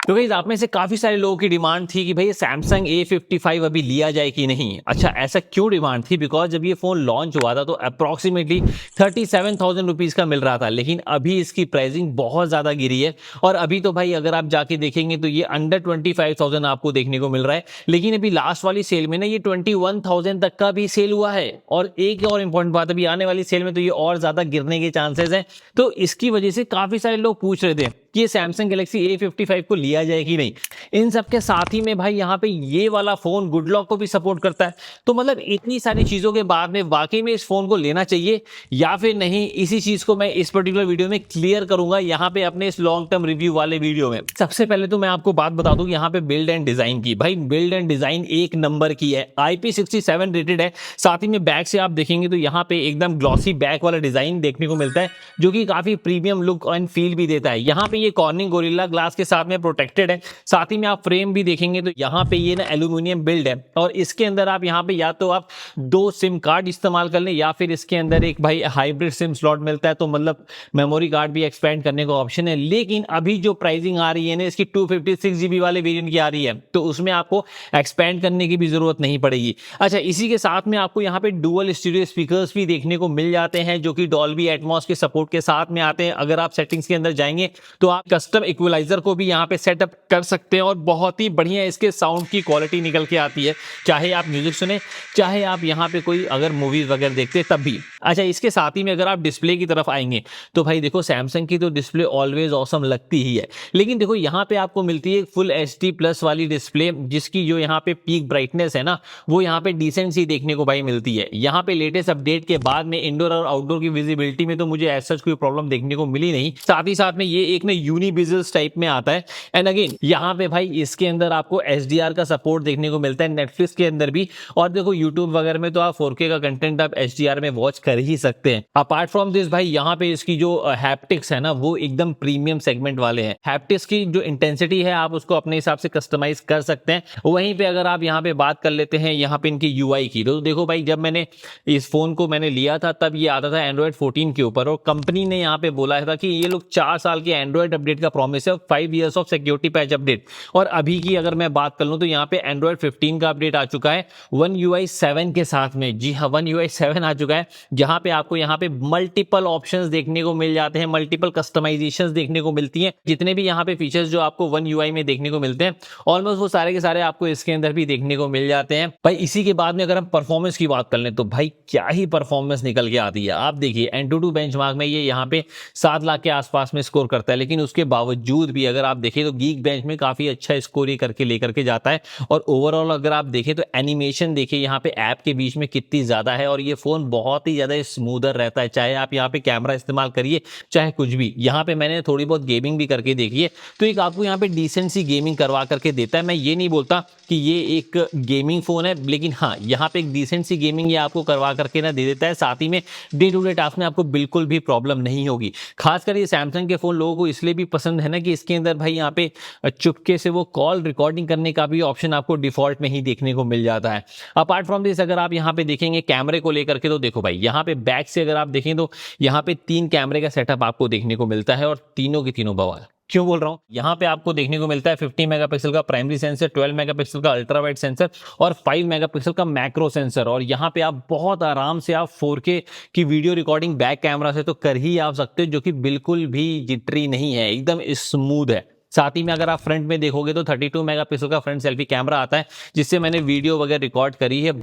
तो गाइस आप में से काफी सारे लोगों की डिमांड थी कि भाई सैमसंग A55 अभी लिया जाए कि नहीं। अच्छा, ऐसा क्यों डिमांड थी? बिकॉज जब ये फोन लॉन्च हुआ था तो अप्रोक्सीमेटली 37,000 रुपीज का मिल रहा था, लेकिन अभी इसकी प्राइसिंग बहुत ज्यादा गिरी है। और अभी तो भाई अगर आप जाके देखेंगे तो ये अंडर 25,000 आपको देखने को मिल रहा है। लेकिन अभी लास्ट वाली सेल में ना ये 21,000 तक का भी सेल हुआ है। और एक और इंपॉर्टेंट बात, अभी आने वाली सेल में तो ये और ज्यादा गिरने के चांसेस हैं। तो इसकी वजह से काफी सारे लोग पूछ रहे थे कि ये सैमसंग गैलेक्सी A55 को लिया जाए कि नहीं। इन सब के साथ ही में भाई यहाँ पे ये वाला फोन गुड लॉक को भी सपोर्ट करता है। तो मतलब इतनी सारी चीजों के बाद में वाकई में इस फोन को लेना चाहिए या फिर नहीं, इसी चीज को मैं इस पर्टिकुलर वीडियो में क्लियर करूंगा यहाँ पे अपने इस लॉन्ग टर्म रिव्यू वाले वीडियो में। सबसे पहले तो मैं आपको बात बता दूं यहाँ पे बिल्ड एंड डिजाइन की। भाई बिल्ड एंड डिजाइन एक नंबर की है, IP67 रेटेड है। साथ ही में बैक से आप देखेंगे तो यहाँ पे एकदम ग्लॉसी बैक वाला डिजाइन देखने को मिलता है, जो कि काफी प्रीमियम लुक एंड फील भी देता है। यहाँ पे ये कॉर्निंग गोरिल्ला ग्लास के साथ में प्रोटेक्टेड है। साथ ही में आप फ्रेम भी देखेंगे तो यहाँ पे ये ना एल्यूमिनियम बिल्ड है। और इसके अंदर आप यहाँ पे या तो आप 2 सिम कार्ड इस्तेमाल कर लें या फिर इसके अंदर एक भाई हाइब्रिड सिम स्लॉट मिलता है, तो मतलब मेमोरी कार्ड भी एक्सपेंड करने का ऑप्शन है। लेकिन अभी जो प्राइसिंग आ रही है ना इसकी 256 GB वाले वेरिएंट की आ रही है, तो उसमें आपको एक्सपेंड करने की भी जरूरत नहीं पड़ेगी। अच्छा, इसी के साथ में आपको यहाँ पे डुअल स्टीरियो स्पीकर्स भी देखने को मिल जाते हैं, जो कि डॉल्बी एटमॉस के सपोर्ट के साथ में आते हैं। अगर आप सेटिंग्स के अंदर जाएंगे तो आप कस्टम इक्वलाइजर को भी यहाँ पे सेटअप कर सकते हैं और बहुत ही बढ़िया इसके साउंड की क्वालिटी निकल के आती है, चाहे आप म्यूजिक सुने चाहे आप यहाँ पे कोई अगर मूवीज वगैरह देखते तब भी। अच्छा, इसके साथ ही में अगर आप डिस्प्ले की तरफ आएंगे तो भाई देखो सैमसंग की तो डिस्प्ले ऑलवेज ऑसम लगती ही है, लेकिन देखो यहाँ पे आपको मिलती है फुल HD+ वाली डिस्प्ले, जिसकी जो यहाँ पे पीक ब्राइटनेस है ना वो यहाँ पे डिसेंट सी देखने को भाई मिलती है। यहाँ पे लेटेस्ट अपडेट के बाद में इंडोर और आउटडोर की विजिबिलिटी में तो मुझे ऐसा कोई प्रॉब्लम देखने को मिली नहीं। साथ ही साथ में ये एक ना यूनिविजल्स टाइप में आता है। एंड अगेन यहाँ पे भाई इसके अंदर आपको HDR का सपोर्ट देखने को मिलता है, नेटफ्लिक्स के अंदर भी। और देखो यूट्यूब वगैरह में तो आप 4K का कंटेंट आप HDR में वॉच कर ही सकते हैं। अपार्ट फ्रॉम दिस भाई यहाँ पे इसकी जो हैप्टिक्स है ना वो एकदम प्रीमियम सेगमेंट वाले हैं। हैप्टिक्स की जो इंटेंसिटी है आप उसको अपने हिसाब से कस्टमाइज कर सकते हैं। वहीं पे अगर आप यहाँ पे बात कर लेते हैं यहाँ पे इनकी UI की, तो देखो भाई जब मैंने इस फोन को मैंने लिया था तब ये आता था Android 14 के ऊपर, और कंपनी ने यहाँ पे बोला था कि ये लोग 4 साल के एंड्रॉइड अपडेट का प्रॉमिस है, 5 years of security patch update. और अभी की अगर मैं बात कर लूं तो यहाँ पे Android 15 का अपडेट आ चुका है One UI 7 के साथ में। जी हाँ, One UI 7 आ चुका है, जहां पे आपको यहाँ पे मल्टीपल ऑप्शंस देखने को मिल जाते हैं, मल्टीपल कस्टमाइजेशंस देखने को मिलती हैं। जितने भी यहाँ पे फीचर्स जो आपको One UI में देखने को मिलते हैं ऑलमोस्ट वो सारे के सारे आपको इसके अंदर भी देखने को मिल जाते हैं। भाई इसी के बाद में अगर हम परफॉर्मेंस की बात कर लें तो भाई क्या ही परफॉर्मेंस निकल के आती है। आप देखिए Antutu बेंचमार्क में ये यहाँ पे 7 लाख के आसपास में स्कोर करता है, लेकिन उसके बावजूद भी अगर आप देखें तो गीक बेंच में काफी अच्छा स्कोर करके लेकर के जाता है। और ओवरऑल अगर आप देखें तो एनिमेशन देखिए यहाँ पे ऐप के बीच में कितनी ज्यादा है, और ये फोन बहुत ही ज्यादा स्मूदर रहता है, चाहे आप यहाँ पे कैमरा इस्तेमाल करिए चाहे कुछ भी। यहाँ पे मैंने थोड़ी बहुत गेमिंग भी करके देखी है, तो एक आपको यहाँ पे डिसेंट सी गेमिंग करवा करके देता है। मैं ये नहीं बोलता कि ये एक गेमिंग फोन है, लेकिन हाँ यहाँ पे एक डिसेंट सी गेमिंग ये आपको करवा करके ना दे देता है। साथ ही में डे टू डे टास्क में आपको बिल्कुल भी प्रॉब्लम नहीं होगी। खासकर ये सैमसंग के फोन लोगों को इसलिए भी पसंद है ना कि इसके अंदर भाई यहाँ पे चुपके से वो कॉल रिकॉर्डिंग करने का भी ऑप्शन आपको डिफॉल्ट में ही देखने को मिल जाता है। अपार्ट फ्रॉम दिस अगर आप यहाँ पे देखेंगे कैमरे को लेकर के, तो देखो भाई यहाँ पे बैक से अगर आप देखें तो यहाँ पे 3 कैमरे का सेटअप आपको देखने को मिलता है, और तीनों की तीनों बवाल। क्यों बोल रहा हूं? यहाँ पे आपको देखने को मिलता है 50 मेगापिक्सल का प्राइमरी सेंसर, 12 मेगापिक्सल का अल्ट्रा वाइड सेंसर और 5 मेगापिक्सल का मैक्रो सेंसर। और यहाँ पे आप बहुत आराम से आप 4K की वीडियो रिकॉर्डिंग बैक कैमरा से तो कर ही आप सकते हो, जो कि बिल्कुल भी जिटरी नहीं है, एकदम स्मूथ है। साथ ही में अगर आप फ्रंट में देखोगे तो 32 मेगापिक्सल का फ्रंट सेल्फी कैमरा आता है, जिससे मैंने वीडियो वगैरह रिकॉर्ड करी है।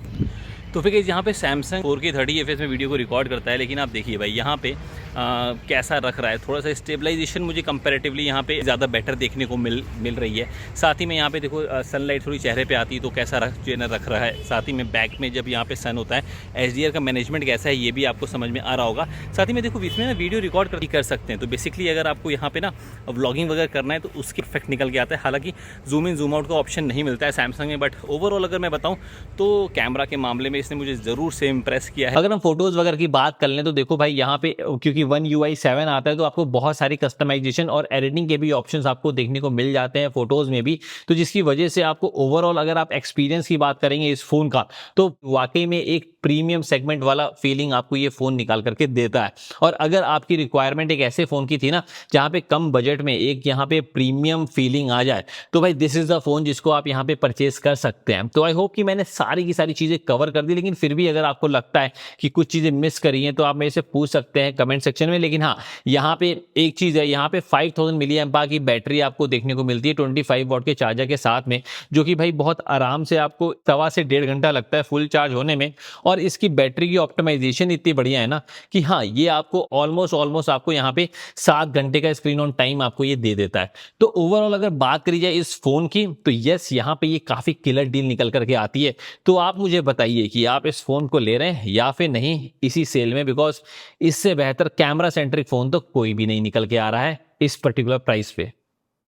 तो फिर यहाँ पे सैमसंग 4K 30 FPS में वीडियो को रिकॉर्ड करता है, लेकिन आप देखिए भाई यहाँ पे कैसा रख रहा है। थोड़ा सा स्टेबलाइजेशन मुझे कंपैरेटिवली यहाँ पे ज़्यादा बेटर देखने को मिल रही है। साथ ही में यहाँ पे देखो सनलाइट थोड़ी चेहरे पे आती है तो कैसा रख रहा है। साथ ही में बैक में जब यहाँ पे सन होता है HDR का मैनेजमेंट कैसा है ये भी आपको समझ में आ रहा होगा। साथ ही में देखो इसमें ना वीडियो रिकॉर्ड कर सकते हैं, तो बेसिकली अगर आपको यहाँ पे ना व्लॉगिंग वगैरह करना है तो उसके इफेक्ट निकल के आता है। हालांकि जूम इन जूम आउट का ऑप्शन नहीं मिलता है सैमसंग में, बट ओवरऑल अगर मैं बताऊँ तो कैमरा के मामले में में इसने मुझे ज़रूर से इम्प्रेस किया है। अगर हम फोटोज़ वगैरह की बात कर लें तो देखो भाई यहाँ पे क्योंकि One UI 7 आता है तो आपको बहुत सारी कस्टमाइजेशन और एडिटिंग के भी ऑप्शंस आपको देखने को मिल जाते हैं फोटोज़ में भी, तो जिसकी वजह से आपको ओवरऑल अगर आप एक्सपीरियंस की बात करेंगे इस फ़ोन का तो वाकई में एक प्रीमियम सेगमेंट वाला फीलिंग आपको ये फ़ोन निकाल करके देता है। और अगर आपकी रिक्वायरमेंट एक ऐसे फ़ोन की थी ना जहाँ पे कम बजट में एक यहाँ पे प्रीमियम फीलिंग आ जाए तो भाई दिस इज़ द फ़ोन जिसको आप यहाँ पे परचेस कर सकते हैं। तो आई होप कि मैंने सारी की सारी चीज़ें कवर कर दी, लेकिन फिर भी अगर आपको लगता है कि कुछ चीज़ें मिस करी हैं तो आप मेरे से पूछ सकते हैं कमेंट सेक्शन में। लेकिन हाँ, यहाँ पे एक चीज़ है, यहाँ पे 5000 मिली एम्पीयर की बैटरी आपको देखने को मिलती है 25 वॉट के चार्जर के साथ में, जो कि भाई बहुत आराम से आपको 1.25 से 1.5 घंटा लगता है फुल चार्ज होने में। और इसकी बैटरी की ऑप्टिमाइजेशन इतनी बढ़िया है ना कि हाँ, ये आपको ऑलमोस्ट आपको यहाँ पे 7 घंटे का स्क्रीन ऑन टाइम आपको ये दे देता है। तो ओवरऑल अगर बात करी जाए इस फोन की तो यस, यहाँ पे ये काफी किलर डील निकल करके आती है। तो आप मुझे बताइए कि आप इस फोन को ले रहे हैं या फिर नहीं इसी सेल में, बिकॉज इससे बेहतर कैमरा सेंट्रिक फोन तो कोई भी नहीं निकल के आ रहा है इस पर्टिकुलर प्राइस पे।